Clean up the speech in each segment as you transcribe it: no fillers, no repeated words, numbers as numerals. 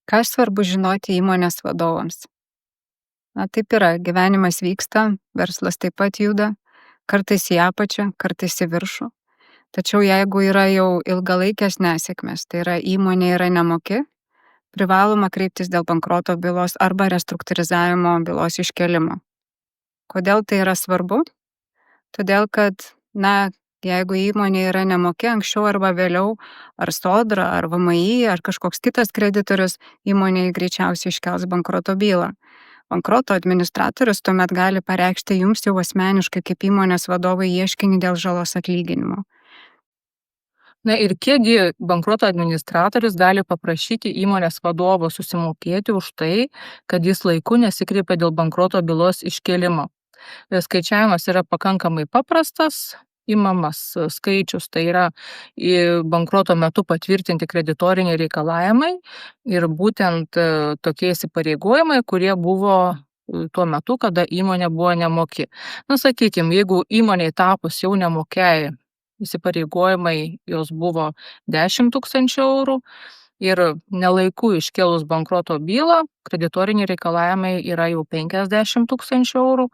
Ką svarbu žinoti įmonės vadovams? Na, taip yra, gyvenimas vyksta, verslas taip pat juda, kartais į apačią, kartais į viršų. Tačiau jeigu yra jau ilgalaikės nesėkmės, tai yra įmonė yra nemoki, privaloma kreiptis dėl bankroto bylos arba restruktūrizavimo bylos iškelimo. Kodėl tai yra svarbu? Todėl, kad, jeigu įmonė yra nemoki anksčiau arba vėliau, ar Sodra, ar VMI, ar kažkoks kitas kreditorius, įmonė greičiausiai iškels bankroto bylą. Bankroto administratorius tuomet gali pareikšti jums jau asmeniškai kaip įmonės vadovai ieškinį dėl žalos atlyginimo. Na ir kiekgi bankroto administratorius gali paprašyti įmonės vadovo susimokėti už tai, kad jis laiku nesikreipia dėl bankroto bylos iškėlimo. Skaičiavimas yra pakankamai paprastas, imamas skaičius, tai yra bankroto metu patvirtinti kreditoriniai reikalavimai ir būtent tokie įsipareigojimai, kurie buvo tuo metu, kada įmonė buvo nemoki. Sakykime, jeigu įmonei tapus jau nemokiai, įsipareigojimai jos buvo 10 000 eurų ir nelaiku iškėlus bankroto bylą, kreditoriniai reikalavimai yra jau 50 000 eurų.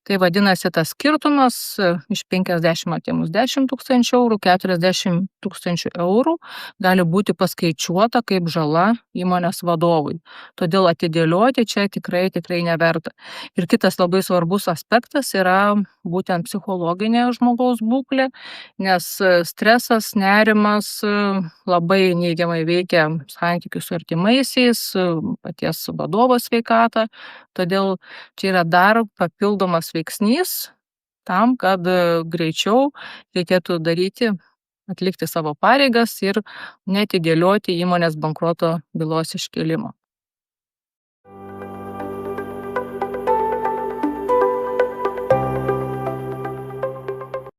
Tai vadinasi, tas skirtumas iš 50 atėmus 10 000 eurų, 40 000 eurų gali būti paskaičiuota kaip žala įmonės vadovui. Todėl atidėlioti čia tikrai neverta. Ir kitas labai svarbus aspektas yra būtent psichologinė žmogaus būklė, nes stresas, nerimas labai neigiamai veikia santykius su artimaisiais, paties vadovo sveikatą. Todėl čia yra dar papildomas veiksnys tam, kad greičiau reikėtų atlikti savo pareigas ir neatidėlioti įmonės bankroto bylos iškėlimo.